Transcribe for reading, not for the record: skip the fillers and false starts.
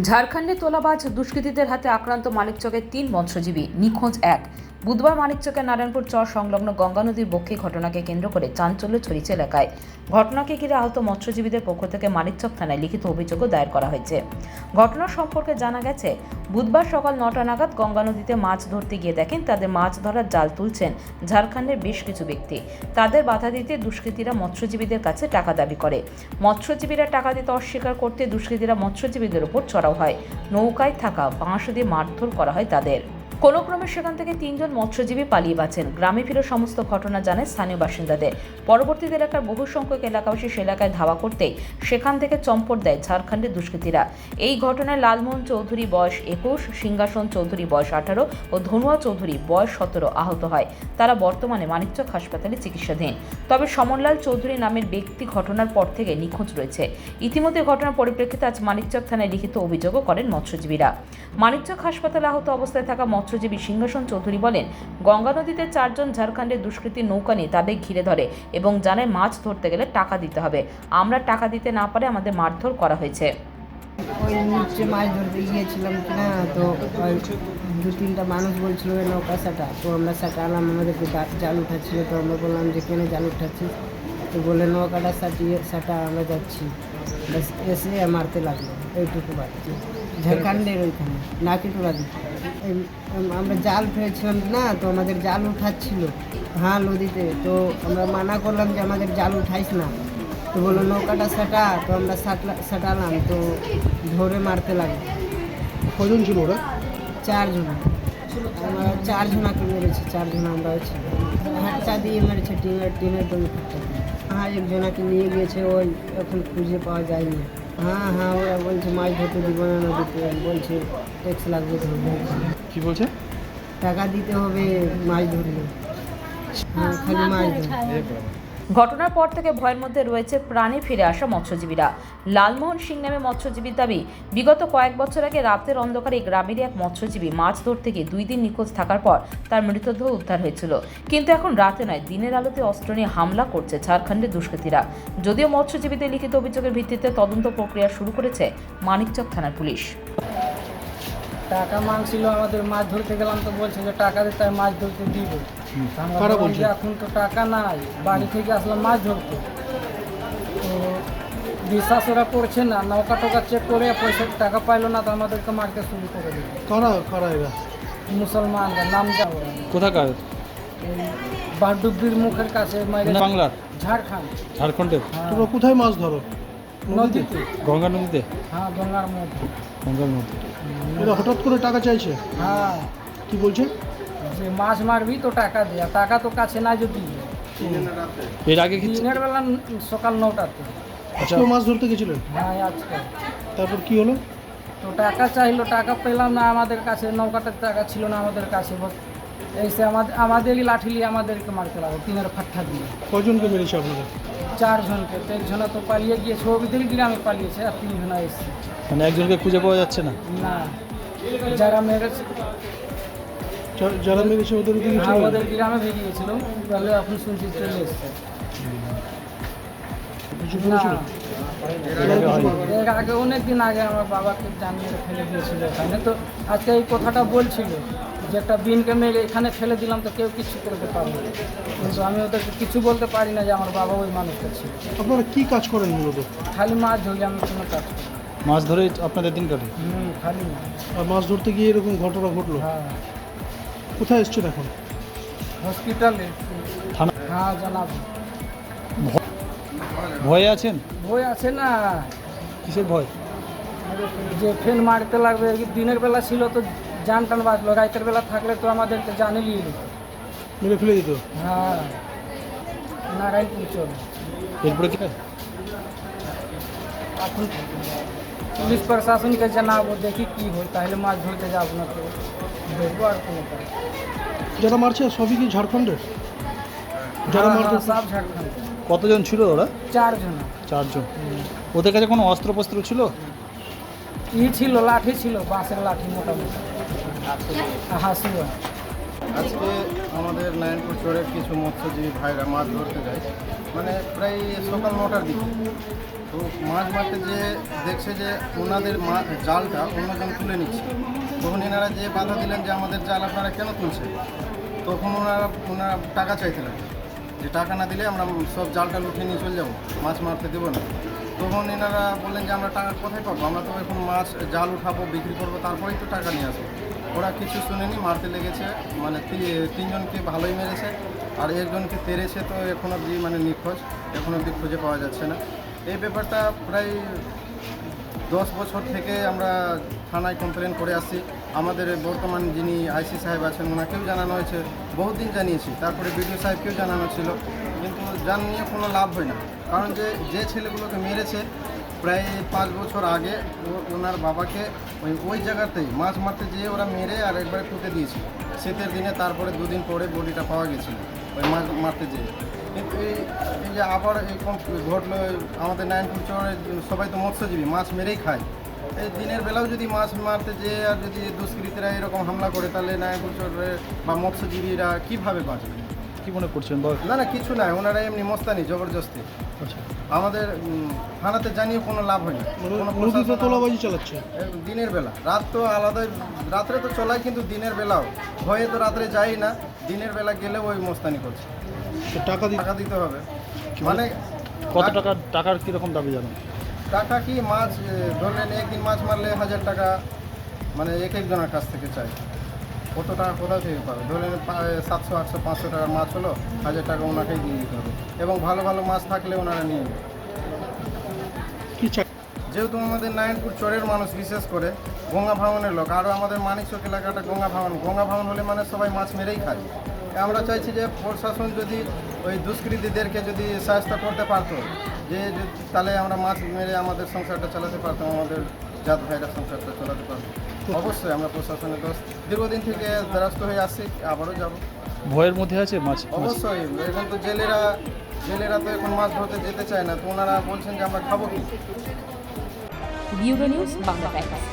ঝাড়খণ্ডে তোলাবাজ দুষ্কৃতীদের হাতে আক্রান্ত মানিকচকের ৩ মৎস্যজীবী নিখোঁজ এক। বুধবার মানিকচকের নারায়ণপুর চর সংলগ্ন গঙ্গা নদীর বক্ষে ঘটনাকে কেন্দ্র করে চাঞ্চল্য ছড়িয়েছে এলাকায়। ঘটনাকে ঘিরে আহত মৎস্যজীবীদের পক্ষ থেকে মানিকচক থানায় লিখিত অভিযোগও দায়ের করা হয়েছে। ঘটনা সম্পর্কে জানা গেছে, বুধবার সকাল ৯টা নাগাদ গঙ্গা নদীতে মাছ ধরতে গিয়ে দেখেন তাদের মাছ ধরার জাল তুলছেন ঝাড়খণ্ডের বেশ কিছু ব্যক্তি। তাদের বাধা দিতে দুষ্কৃতীরা মৎস্যজীবীদের কাছে টাকা দাবি করে। মৎস্যজীবীরা টাকা দিতে অস্বীকার করতে দুষ্কৃতীরা মৎস্যজীবীদের উপর চড়াও হয়। নৌকায় থাকা বাঁশ দিয়ে মারধর করা হয় তাদের। কোনো ক্রমে সেখান থেকে ৩ জন মৎস্যজীবী পালিয়ে বাঁচেন। গ্রামে ফিরে সমস্ত ঘটনা জানায় স্থানীয় বাসিন্দাদের। পরবর্তীতে এলাকার বহু সংখ্যক এলাকাবাসী সে এলাকায় ধাওয়া করতেই সেখান থেকে চম্পট দেয় ঝাড়খণ্ডের দুষ্কৃতীরা। এই ঘটনায় লালমোহন চৌধুরী বয়স ২১, সিংহাসন চৌধুরী বয়স ১৮ ও ধনুয়া চৌধুরী বয়স ১৭ আহত হয়। তারা বর্তমানে মানিকচক হাসপাতালে চিকিৎসাধীন। তবে সমনলাল চৌধুরী নামের ব্যক্তি ঘটনার পর থেকে নিখোঁজ রয়েছে। ইতিমধ্যে ঘটনার পরিপ্রেক্ষিতে আজ মানিকচক থানায় লিখিত অভিযোগও করেন মৎস্যজীবীরা। মানিকচক হাসপাতালে আহত অবস্থায় থাকা মৎস্যজীবী সিংহাসন চৌধুরী বলেন, গঙ্গা নদীতে ৪ জন ঝাড়খণ্ডের দুষ্কৃতীর নৌকা নিয়ে তাদের ঘিরে ধরে এবং জানায় মাছ ধরতে গেলে টাকা দিতে হবে। আমরা টাকা দিতে না পারে আমাদের মারধর করা হয়েছে। ওই নিচে মাছ ধরতে গিয়েছিলাম কিনা, তো ওই ২-৩টা মানুষ বলছিল ওই নৌকা সাটা, তো আমরা সাটালাম, আমাদেরকে জাল উঠাচ্ছিল, তো আমরা বললাম যে কেন জাল উঠাচ্ছিস, তো বলে নৌকাটা সাটা আমরা যাচ্ছি, ব্যাস এসে মারতে লাগলো। এইটুকু বাড়ছে ঝাড়খণ্ডের ওইখানে নাকিটুলা দিকে আমরা জাল ফেলেছিলাম না, তো আমাদের জাল উঠাচ্ছিল নদীতে, তো আমরা মানা করলাম যে আমাদের জাল উঠাইস না, তো বললো নৌকাটা সাটা, তো আমরা সাটালাম, তো ধরে মারতে লাগলো। কজন ছিল ওরা? ৪ জন। আমরা 4 জনাকে মেরেছি, 4 জন আমরা ছিল। হাটটা দিয়ে মেরেছে, টিনের দমে হাটটা দিয়ে। একজনাকে নিয়ে গিয়েছে, ওই এখন খুঁজে পাওয়া যায়নি। ওরা বলছে মাছ ধরতে দিব না নদীতে, বলছে ট্যাক্স লাগবে, ধরবে। কি বলছে? টাকা দিতে হবে মাছ ধরলে। খালি মাছ ধরবে। ঘটনার পর থেকে ভয়ের মধ্যে রয়েছে প্রাণে ফিরে আসা মৎস্যজীবীরা। লালমোহন সিং নামে মৎস্যজীবীর দাবি, বিগত কয়েক বছর আগে রাতের অন্ধকারে গ্রামেরই এক মৎস্যজীবী মাছ ধরতে গিয়ে 2 দিন নিখোঁজ থাকার পর তার মৃতদেহ উদ্ধার হয়েছিল। কিন্তু এখন রাতে নয়, দিনের আলোতে অস্ত্র নিয়ে হামলা করছে ঝাড়খণ্ডের দুষ্কৃতীরা। যদিও মৎস্যজীবীদের লিখিত অভিযোগের ভিত্তিতে তদন্ত প্রক্রিয়া শুরু করেছে মানিকচক থানার পুলিশ। টাকা মাংছিল, আমাদের মাছ ধরতে গেলাম, তো বলছে যে টাকা দিতে মাছ ধরতে দিব। এখন তো টাকা নাই, বাড়ি থেকে আসলাম মাছ ধরতে, তো বিশ্বাস ওরা করছে না, নৌকা টোকা চেক করে পয়সা টাকা পাইলো না, তো আমাদেরকে মারতে শুরু করে দিল। কারা এরা? মুসলমানরা, নাম যাবো। কোথাকার? বারডুবির মুখের কাছে। বাংলার? ঝাড়খণ্ডের। তোমরা কোথায় মাছ ধরো? নদীতে। গঙ্গা নদীতে? গঙ্গার মধ্যে। এরা হঠাৎ করে টাকা চাইছে? কি বলছে? যে মাছ মারবি তো টাকা দেয়া, টাকা তো কাছে নাই। যদি এর আগে কি দিনের বেলা সকাল 9টাতে আজকেও মাছ ধরতে গেছিলেন? আজকে। তারপর কি হলো? তো টাকা চাইলো, টাকা পেলাম না আমাদের কাছে, নৌকাটার টাকা ছিল না আমাদের কাছে। এসে আমাদেরই লাঠি নিয়ে আমাদেরকে মারতে লাগলো, টিনের ফাট্টা দিয়ে। কজনকে মেরেছে আপনাদের? 4 জনকে। 1 জনা তো পালিয়ে গিয়েছে, ওদের গ্রামে পালিয়েছে, আর 3 জনা এসছে। মানে একজনকে খুঁজে পাওয়া যাচ্ছে না? না, যারা মেরেছে ওদের ওদের গ্রামে ভেঙিয়েছিল, তাহলে এখন শুনছি চলে এসছে। এর আগে অনেকদিন আগে আমার বাবাকে জানিয়ে ফেলে দিয়েছিল এখানে, তো আজকে এই কথাটা বলছিল যে একটা বিনকে মেরে এখানে ফেলে দিলাম, তো কেউ কিছু করতে পারবে না। কিন্তু আমি ওদেরকে কিছু বলতে পারি না যে আমার বাবা ওই মানুষটা ছিল। আপনারা কি কাজ করেন মূলত? খালি মাছ ধরি, আমি কোনো কাজ করি না। মাছ ধরে আপনাদের দিন কাটে? খালি না। আর মাছ ধরতে গিয়ে এরকম ঘটনা ঘটলো? কোথায় এসছেন এখন? হসপিটালে। থানা? জানাবো। ভয়ে আছেন? ভয় আছে না। কিসের ভয়? যে ফেন মারতে লাগবে। দিনের বেলা ছিল তো জান টান বাঁচলো, রাতের বেলা থাকলে তো আমাদেরকে জানে নিয়ে নিত, মেরে ফেলে দিত। নারায়ণপুর চল। এরপরে কি এখন পুলিশ প্রশাসনকে জানাবো, দেখি কি হয়, তাহলে মাছ ধরতে যাবো না, তো দেখবো আর কোনো কাজ। যারা মারছে সবই কি ঝাড়খণ্ডের? যারা মারছে সব ঝাড়খণ্ড। কতজন ছিল ওরা? 4 জন। 4 জন। ওদের কাছে কোনো অস্ত্র ফস্ত্র ছিল? ছিল, লাঠি ছিল, বাঁশের লাঠি মোটামুটি, হাসুয়া। আজকে আমাদের নারায়ণপুর চরের কিছু মৎস্যজীবী ভাইরা মাছ ধরতে যায়, মানে প্রায় সকাল 9টার দিকে। তো মাছ মারতে যে দেখছে যে ওনাদের জালটা অন্যজন তুলে নিচ্ছে, তখন এনারা যে বাধা দিলেন যে আমাদের জাল আপনারা কেন তুলছেন, তখন ওনারা টাকা চাইতে লাগবে, যে টাকা না দিলে আমরা সব জালটা লুঠিয়ে নিয়ে চলে যাবো, মাছ মারতে দেবো না। তখন এনারা বললেন যে আমরা টাকা কোথায় পাবো, আমরা তো এখন মাছ জাল উঠাবো, বিক্রি করবো, তারপরেই তো টাকা নিয়ে আসবো। ওরা কিছু শুনেনি, মারতে লেগেছে, মানে তিনজনকে ভালোই মেরেছে আর একজনকে তেড়েছে। তো এখন অবধি মানে নিখোঁজ, এখন অবধি খুঁজে পাওয়া যাচ্ছে না। এই ব্যাপারটা প্রায় 10 বছর থেকে আমরা থানায় কমপ্লেন করে আসছি। আমাদের বর্তমান যিনি আইসি সাহেব আছেন ওনাকেও জানানো হয়েছে, বহুত দিন জানিয়েছি, তারপরে বিডিও সাহেবকেও জানানো ছিল, কিন্তু জানিয়ে কোনো লাভ হয় না। কারণ যে ছেলেগুলোকে মেরেছে প্রায় 5 বছর আগে ওনার বাবাকে ওই জায়গাতেই মাছ মারতে যেয়ে ওরা মেরে আর একবারে পুঁতে দিয়েছিল শীতের দিনে। তারপরে 2 দিন পরে বডিটা পাওয়া গেছিলো ওই মাছ মারতে যেয়ে। কিন্তু এই যে আবার এরকম ঘটলো, আমাদের নারায়ণপুর চরে সবাই তো মৎস্যজীবী, মাছ মেরেই খায়। এই দিনের বেলাও যদি মাছ মারতে যেয়ে আর যদি দুষ্কৃতীরা এরকম হামলা করে, তাহলে নারায়ণপুর চরে বা মৎস্যজীবীরা কীভাবে বাঁচবে? কি মনে করছেন? না কিছু নাই, ওনারা এমনি মস্তানি জবরদস্তি। আচ্ছা, আমাদের থানাতে জানিয়ে কোনো লাভ হয় না। কোনো নদীতে প্রশাসন তোলাবাজি চালাচ্ছে। দিনের বেলা, রাত তো আলাদাই, রাত্রে তো চলাই, কিন্তু দিনের বেলাও ভয়ে তো রাত্রে যাই না, দিনের বেলা গেলেও ওই মস্তানি করছে। তো টাকা টাকা দিতে হবে, মানে কত টাকার কীরকম দাবি জানান? টাকা কি, মাছ ধরলেন একদিন মাছ মারলে 1000 টাকা, মানে এক একজনের কাছ থেকে চাই। কত টাকা কোথা থেকে পাবে? ধরলেন 700, 800, 500 টাকার মাছ হলো, 1000 টাকা ওনাকেই দিয়ে দিতে হবে, এবং ভালো ভালো মাছ থাকলে ওনারা নিয়ে নেবে। কি চাই? যেহেতু আমাদের নারায়ণপুর চরের মানুষ বিশেষ করে গঙ্গা ভাঙনের লোক, আরও আমাদের মানিকচক এলাকাটা গঙ্গা ভাঙন হলে মানে সবাই মাছ মেরেই খায়। আমরা চাইছি যে প্রশাসন যদি ওই দুষ্কৃতীদেরকে যদি সাহায্য করতে পারতো, তাহলে আমরা মাছ মেরে আমাদের সংসারটা চালাতে পারতাম, আমাদের জাত ভাইরা সংসারটা চালাতে পারতাম। অবশ্যই আমরা প্রশাসনের দোষ দীর্ঘদিন থেকে দ্বারস্থ হয়ে আসছি, আবারও যাব। ভয়ের মধ্যে আছে মাছ? অবশ্যই, এখন তো জেলেরা তো এখন মাছ ধরতে যেতে চায় না, তো ওনারা বলছেন যে আমরা খাবো কি। Bureau news Bangla Times.